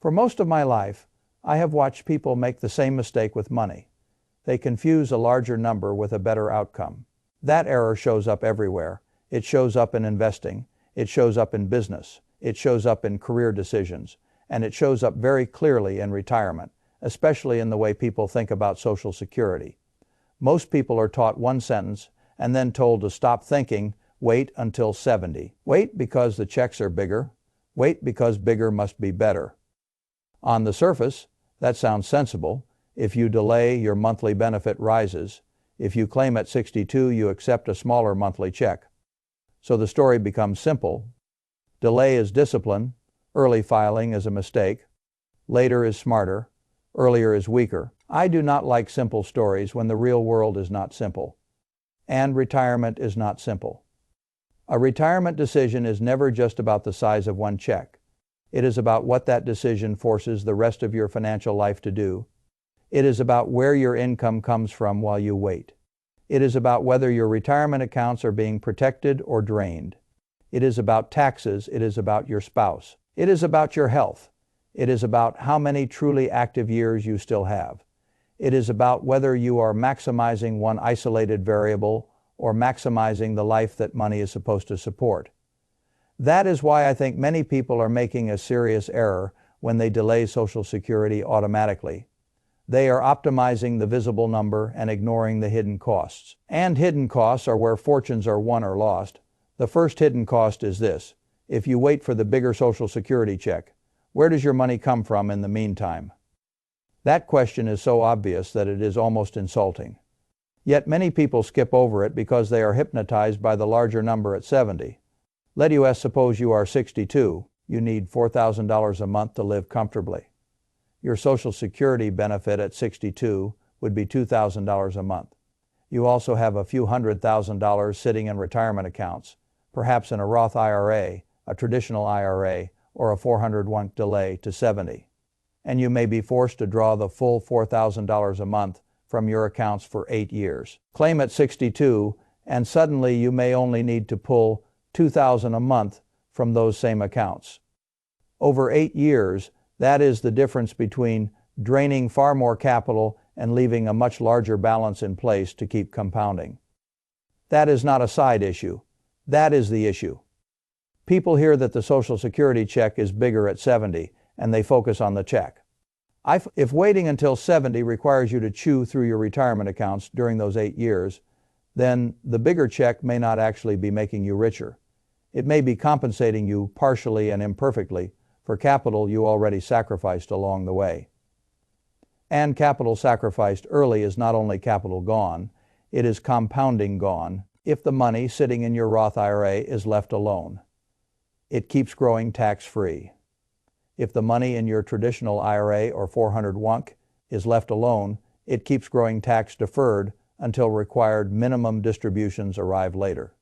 For most of my life, I have watched people make the same mistake with money. They confuse a larger number with a better outcome. That error shows up everywhere. It shows up in investing. It shows up in business. It shows up in career decisions. And it shows up very clearly in retirement, especially in the way people think about Social Security. Most people are taught one sentence and then told to stop thinking, wait until 70. Wait because the checks are bigger. Wait because bigger must be better. On the surface, that sounds sensible. If you delay, your monthly benefit rises. If you claim at 62, you accept a smaller monthly check. So the story becomes simple. Delay is discipline. Early filing is a mistake. Later is smarter. Earlier is weaker. I do not like simple stories when the real world is not simple. And retirement is not simple. A retirement decision is never just about the size of one check. It is about what that decision forces the rest of your financial life to do. It is about where your income comes from while you wait. It is about whether your retirement accounts are being protected or drained. It is about taxes. It is about your spouse. It is about your health. It is about how many truly active years you still have. It is about whether you are maximizing one isolated variable or maximizing the life that money is supposed to support. That is why I think many people are making a serious error when they delay Social Security automatically. They are optimizing the visible number and ignoring the hidden costs. And hidden costs are where fortunes are won or lost. The first hidden cost is this: if you wait for the bigger Social Security check, where does your money come from in the meantime? That question is so obvious that it is almost insulting. Yet many people skip over it because they are hypnotized by the larger number at 70. Let us suppose you are 62. You need $4,000 a month to live comfortably. Your Social Security benefit at 62 would be $2,000 a month. You also have a few $100,000 sitting in retirement accounts, perhaps in a Roth IRA, a traditional IRA, or a 401k delay to 70. And you may be forced to draw the full $4,000 a month from your accounts for 8 years. Claim at 62, and suddenly you may only need to pull $2,000 a month from those same accounts. Over 8 years, that is the difference between draining far more capital and leaving a much larger balance in place to keep compounding. That is not a side issue. That is the issue. People hear that the Social Security check is bigger at 70, and they focus on the check. If waiting until 70 requires you to chew through your retirement accounts during those 8 years, then the bigger check may not actually be making you richer. It may be compensating you partially and imperfectly for capital you already sacrificed along the way. And capital sacrificed early is not only capital gone, it is compounding gone if the money sitting in your Roth IRA is left alone. It keeps growing tax-free. If the money in your traditional IRA or 401k is left alone, it keeps growing tax-deferred until required minimum distributions arrive later.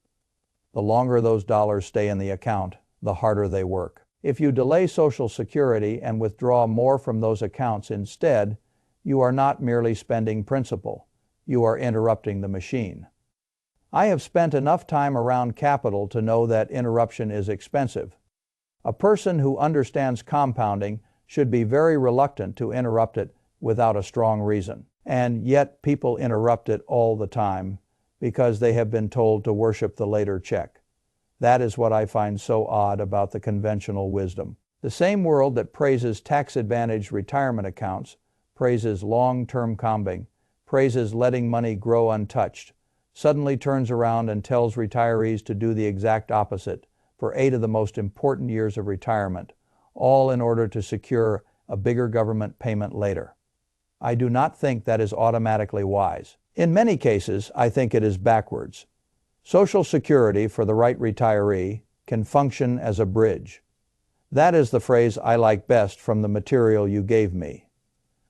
The longer those dollars stay in the account, the harder they work. If you delay Social Security and withdraw more from those accounts instead, you are not merely spending principal. You are interrupting the machine. I have spent enough time around capital to know that interruption is expensive. A person who understands compounding should be very reluctant to interrupt it without a strong reason. And yet people interrupt it all the time because they have been told to worship the later check. That is what I find so odd about the conventional wisdom. The same world that praises tax-advantaged retirement accounts, praises long-term compounding, praises letting money grow untouched, suddenly turns around and tells retirees to do the exact opposite for 8 of the most important years of retirement, all in order to secure a bigger government payment later. I do not think that is automatically wise. In many cases, I think it is backwards. Social Security for the right retiree can function as a bridge. That is the phrase I like best from the material you gave me.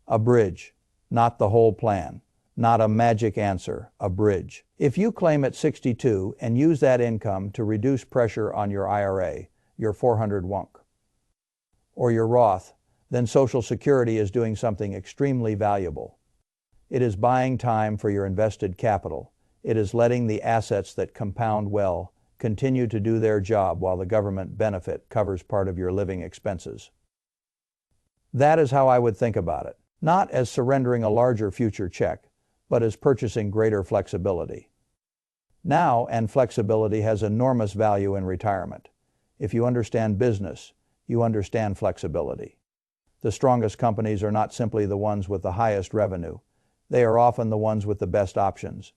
A bridge, not the whole plan, not a magic answer, a bridge. If you claim at 62 and use that income to reduce pressure on your IRA, your 401k, or your Roth, then Social Security is doing something extremely valuable. It is buying time for your invested capital. It is letting the assets that compound well continue to do their job while the government benefit covers part of your living expenses. That is how I would think about it. Not as surrendering a larger future check, but as purchasing greater flexibility. Now, and flexibility has enormous value in retirement. If you understand business, you understand flexibility. The strongest companies are not simply the ones with the highest revenue. They are often the ones with the best options.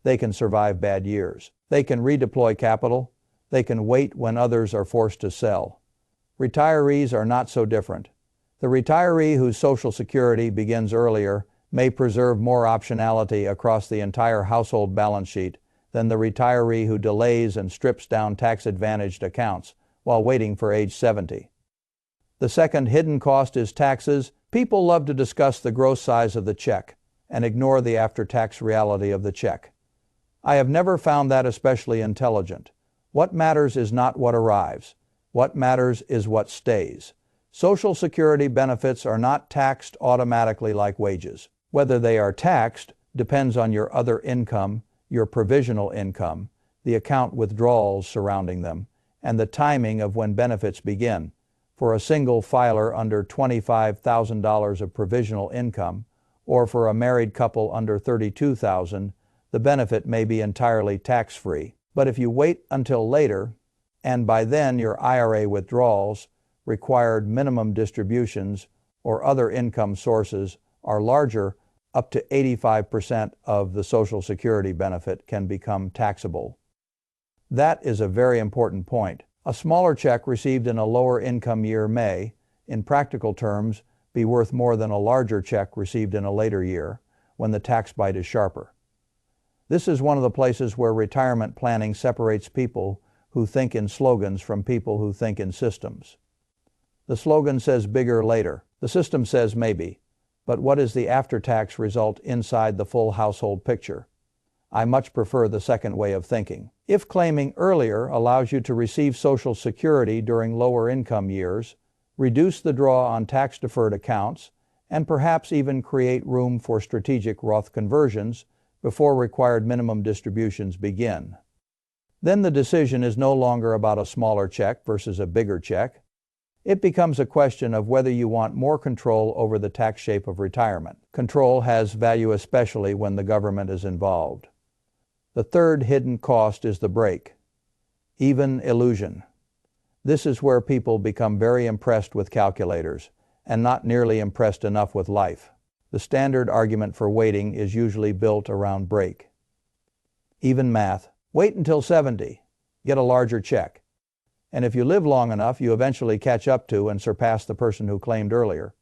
They can survive bad years. They can redeploy capital. They can wait when others are forced to sell. Retirees are not so different. The retiree whose Social Security begins earlier may preserve more optionality across the entire household balance sheet than the retiree who delays and strips down tax-advantaged accounts while waiting for age 70. The second hidden cost is taxes. People love to discuss the gross size of the check and ignore the after-tax reality of the check. I have never found that especially intelligent. What matters is not what arrives. What matters is what stays. Social Security benefits are not taxed automatically like wages. Whether they are taxed depends on your other income, your provisional income, the account withdrawals surrounding them, and the timing of when benefits begin. For a single filer under $25,000 of provisional income, or for a married couple under $32,000, the benefit may be entirely tax-free. But if you wait until later, and by then your IRA withdrawals, required minimum distributions, or other income sources are larger, up to 85% of the Social Security benefit can become taxable. That is a very important point. A smaller check received in a lower income year may, in practical terms, be worth more than a larger check received in a later year, when the tax bite is sharper. This is one of the places where retirement planning separates people who think in slogans from people who think in systems. The slogan says bigger later. The system says maybe. But what is the after-tax result inside the full household picture? I much prefer the second way of thinking. If claiming earlier allows you to receive Social Security during lower income years, reduce the draw on tax-deferred accounts, and perhaps even create room for strategic Roth conversions before required minimum distributions begin, then the decision is no longer about a smaller check versus a bigger check. It becomes a question of whether you want more control over the tax shape of retirement. Control has value especially when the government is involved. The third hidden cost is the break. Even illusion. This is where people become very impressed with calculators and not nearly impressed enough with life. The standard argument for waiting is usually built around break. Even math. Wait until 70. Get a larger check. And if you live long enough, you eventually catch up to and surpass the person who claimed earlier.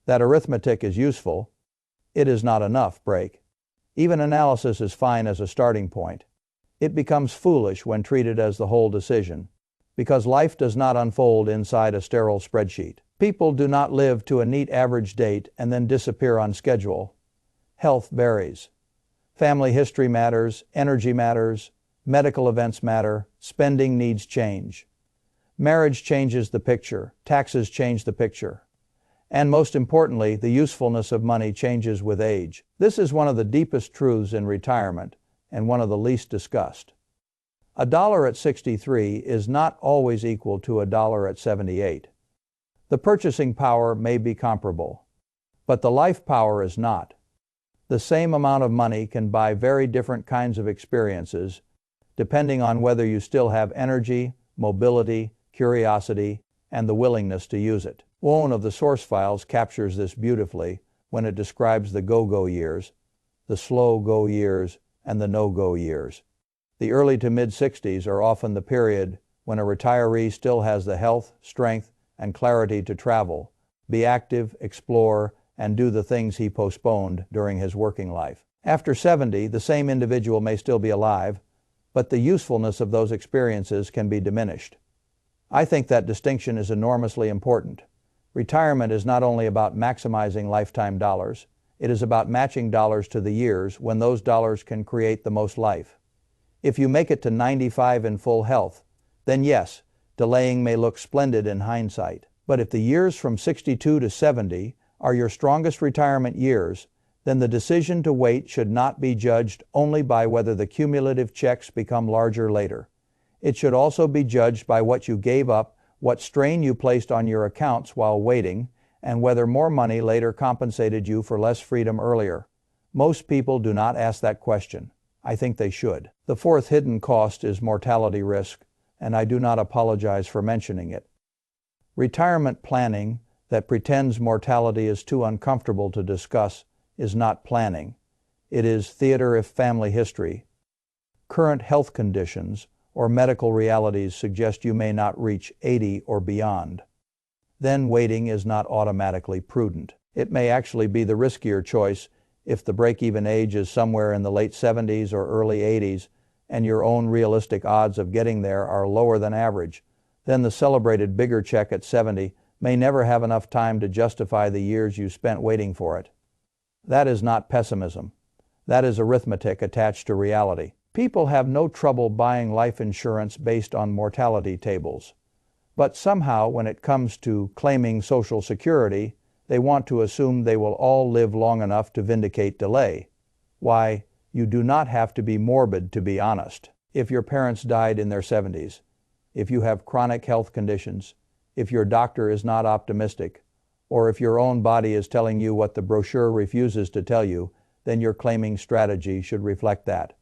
That arithmetic is useful. It is not enough break. Even analysis is fine as a starting point. It becomes foolish when treated as the whole decision, because life does not unfold inside a sterile spreadsheet. People do not live to a neat average date and then disappear on schedule. Health varies. Family history matters, energy matters, medical events matter, spending needs change. Marriage changes the picture, taxes change the picture. And most importantly, the usefulness of money changes with age. This is one of the deepest truths in retirement and one of the least discussed. $1 at 63 is not always equal to $1 at 78. The purchasing power may be comparable, but the life power is not. The same amount of money can buy very different kinds of experiences, depending on whether you still have energy, mobility, curiosity, and the willingness to use it. One of the source files captures this beautifully when it describes the go-go years, the slow-go years, and the no-go years. The early to mid-60s are often the period when a retiree still has the health, strength, and clarity to travel, be active, explore, and do the things he postponed during his working life. After 70, the same individual may still be alive, but the usefulness of those experiences can be diminished. I think that distinction is enormously important. Retirement is not only about maximizing lifetime dollars, it is about matching dollars to the years when those dollars can create the most life. If you make it to 95 in full health, then yes, delaying may look splendid in hindsight. But if the years from 62 to 70 are your strongest retirement years, then the decision to wait should not be judged only by whether the cumulative checks become larger later. It should also be judged by what you gave up, what strain you placed on your accounts while waiting, and whether more money later compensated you for less freedom earlier. Most people do not ask that question. I think they should. The fourth hidden cost is mortality risk, and I do not apologize for mentioning it. Retirement planning that pretends mortality is too uncomfortable to discuss is not planning. It is theater if family history, current health conditions, or medical realities suggest you may not reach 80 or beyond. Then waiting is not automatically prudent. It may actually be the riskier choice if the break-even age is somewhere in the late 70s or early 80s and your own realistic odds of getting there are lower than average. Then the celebrated bigger check at 70 may never have enough time to justify the years you spent waiting for it. That is not pessimism. That is arithmetic attached to reality. People have no trouble buying life insurance based on mortality tables. But somehow, when it comes to claiming Social Security, they want to assume they will all live long enough to vindicate delay. Why, you do not have to be morbid to be honest. If your parents died in their 70s, if you have chronic health conditions, if your doctor is not optimistic, or if your own body is telling you what the brochure refuses to tell you, then your claiming strategy should reflect that.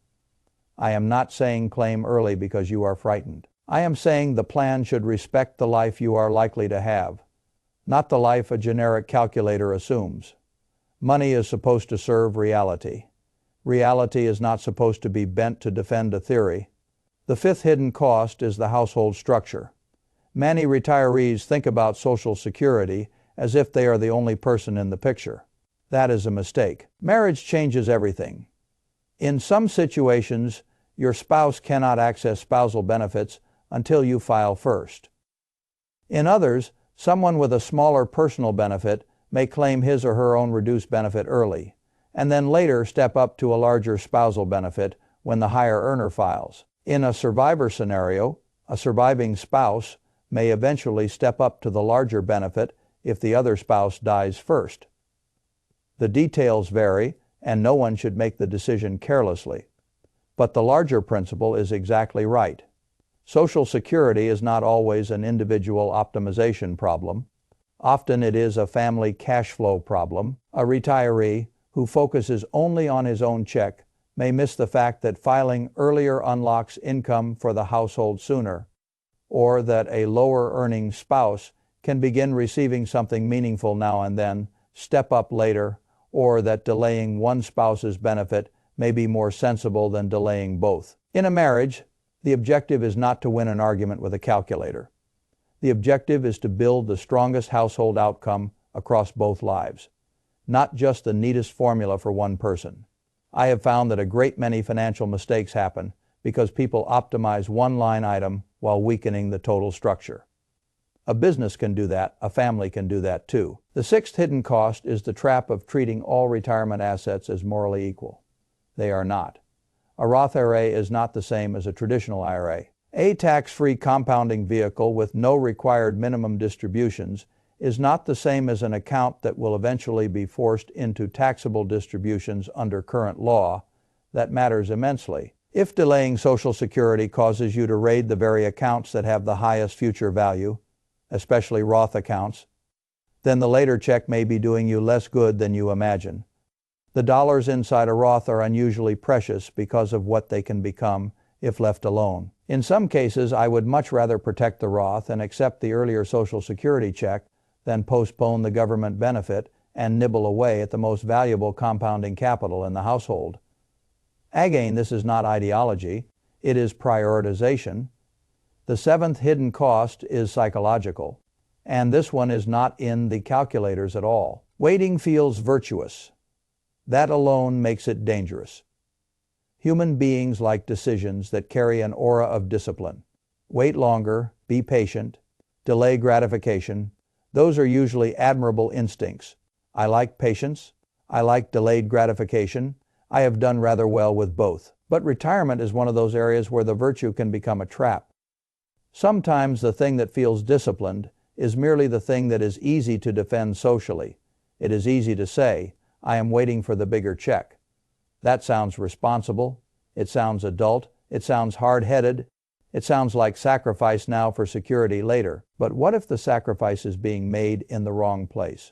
I am not saying claim early because you are frightened. I am saying the plan should respect the life you are likely to have, not the life a generic calculator assumes. Money is supposed to serve reality. Reality is not supposed to be bent to defend a theory. The fifth hidden cost is the household structure. Many retirees think about Social Security as if they are the only person in the picture. That is a mistake. Marriage changes everything. In some situations, your spouse cannot access spousal benefits until you file first. In others, someone with a smaller personal benefit may claim his or her own reduced benefit early, and then later step up to a larger spousal benefit when the higher earner files. In a survivor scenario, a surviving spouse may eventually step up to the larger benefit if the other spouse dies first. The details vary, and no one should make the decision carelessly. But the larger principle is exactly right. Social Security is not always an individual optimization problem. Often it is a family cash flow problem. A retiree who focuses only on his own check may miss the fact that filing earlier unlocks income for the household sooner, or that a lower-earning spouse can begin receiving something meaningful now and then, step up later, or that delaying one spouse's benefit may be more sensible than delaying both. In a marriage, the objective is not to win an argument with a calculator. The objective is to build the strongest household outcome across both lives, not just the neatest formula for one person. I have found that a great many financial mistakes happen because people optimize one line item while weakening the total structure. A business can do that, a family can do that too. The sixth hidden cost is the trap of treating all retirement assets as morally equal. They are not. A Roth IRA is not the same as a traditional IRA. A tax-free compounding vehicle with no required minimum distributions is not the same as an account that will eventually be forced into taxable distributions under current law. That matters immensely. If delaying Social Security causes you to raid the very accounts that have the highest future value, especially Roth accounts, then the later check may be doing you less good than you imagine. The dollars inside a Roth are unusually precious because of what they can become if left alone. In some cases, I would much rather protect the Roth and accept the earlier Social Security check than postpone the government benefit and nibble away at the most valuable compounding capital in the household. Again, this is not ideology, it is prioritization. The seventh hidden cost is psychological, and this one is not in the calculators at all. Waiting feels virtuous. That alone makes it dangerous. Human beings like decisions that carry an aura of discipline. Wait longer, be patient, delay gratification. Those are usually admirable instincts. I like patience. I like delayed gratification. I have done rather well with both. But retirement is one of those areas where the virtue can become a trap. Sometimes the thing that feels disciplined is merely the thing that is easy to defend socially. It is easy to say, I am waiting for the bigger check. That sounds responsible. It sounds adult. It sounds hard-headed. It sounds like sacrifice now for security later, but what if the sacrifice is being made in the wrong place?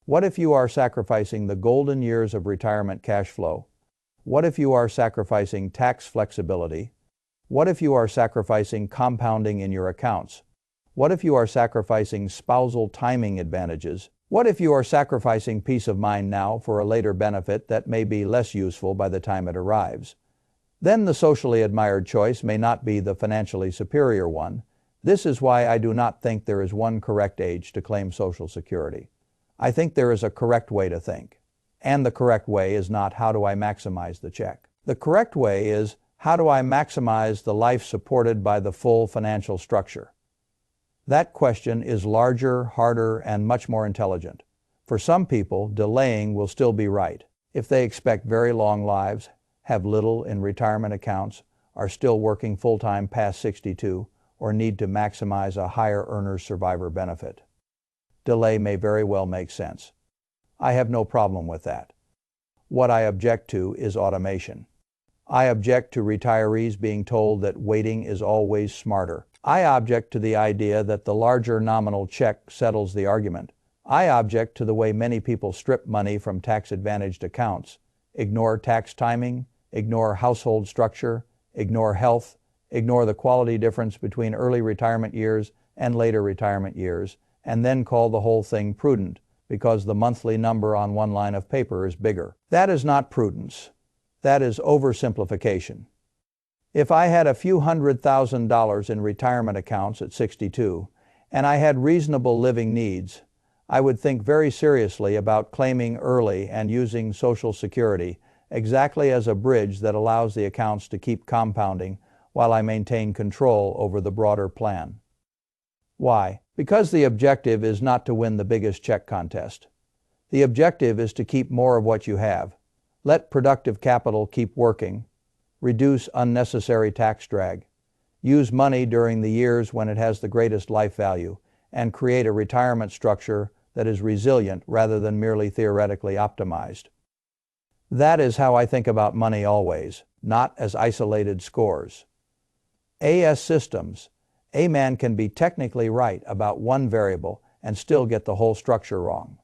What if you are sacrificing the golden years of retirement cash flow? What if you are sacrificing tax flexibility? What if you are sacrificing compounding in your accounts? What if you are sacrificing spousal timing advantages? What if you are sacrificing peace of mind now for a later benefit that may be less useful by the time it arrives? Then the socially admired choice may not be the financially superior one. This is why I do not think there is one correct age to claim Social Security. I think there is a correct way to think. And the correct way is not how do I maximize the check. The correct way is how do I maximize the life supported by the full financial structure. That question is larger, harder, and much more intelligent. For some people, delaying will still be right. If they expect very long lives, have little in retirement accounts, are still working full-time past 62, or need to maximize a higher earner's survivor benefit. Delay may very well make sense. I have no problem with that. What I object to is automation. I object to retirees being told that waiting is always smarter. I object to the idea that the larger nominal check settles the argument. I object to the way many people strip money from tax-advantaged accounts, ignore tax timing, ignore household structure, ignore health, ignore the quality difference between early retirement years and later retirement years, and then call the whole thing prudent because the monthly number on one line of paper is bigger. That is not prudence. That is oversimplification. If I had a few $100,000 in retirement accounts at 62, and I had reasonable living needs, I would think very seriously about claiming early and using Social Security exactly as a bridge that allows the accounts to keep compounding while I maintain control over the broader plan. Why? Because the objective is not to win the biggest check contest. The objective is to keep more of what you have. Let productive capital keep working. Reduce unnecessary tax drag. Use money during the years when it has the greatest life value, and create a retirement structure that is resilient rather than merely theoretically optimized. That is how I think about money always, not as isolated scores. AS systems. A man can be technically right about one variable and still get the whole structure wrong.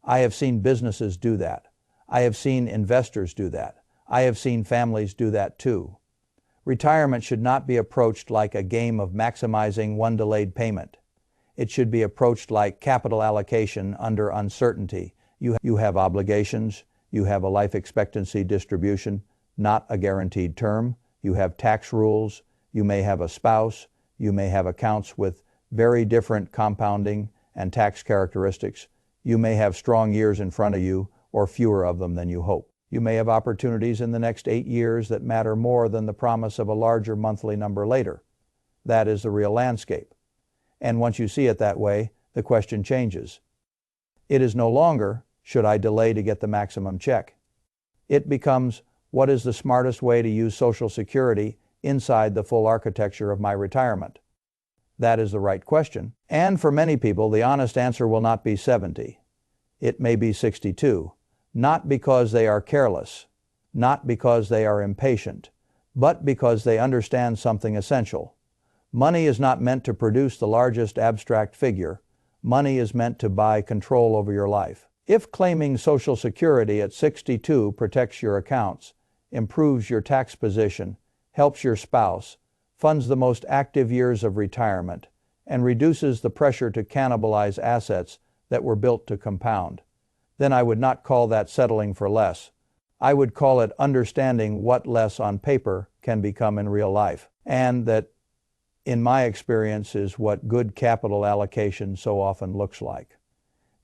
I have seen businesses do that. I have seen investors do that. I have seen families do that too. Retirement should not be approached like a game of maximizing one delayed payment. It should be approached like capital allocation under uncertainty. You have obligations. You have a life expectancy distribution, not a guaranteed term. You have tax rules. You may have a spouse. You may have accounts with very different compounding and tax characteristics. You may have strong years in front of you, or fewer of them than you hope. You may have opportunities in the next 8 years that matter more than the promise of a larger monthly number later. That is the real landscape. And once you see it that way, the question changes. It is no longer, should I delay to get the maximum check? It becomes, what is the smartest way to use Social Security inside the full architecture of my retirement? That is the right question. And for many people, the honest answer will not be 70. It may be 62. Not because they are careless, not because they are impatient, but because they understand something essential. Money is not meant to produce the largest abstract figure. Money is meant to buy control over your life. If claiming Social Security at 62 protects your accounts, improves your tax position, helps your spouse, funds the most active years of retirement, and reduces the pressure to cannibalize assets that were built to compound, then I would not call that settling for less. I would call it understanding what less on paper can become in real life. And that, in my experience, is what good capital allocation so often looks like.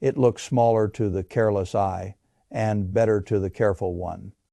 It looks smaller to the careless eye and better to the careful one.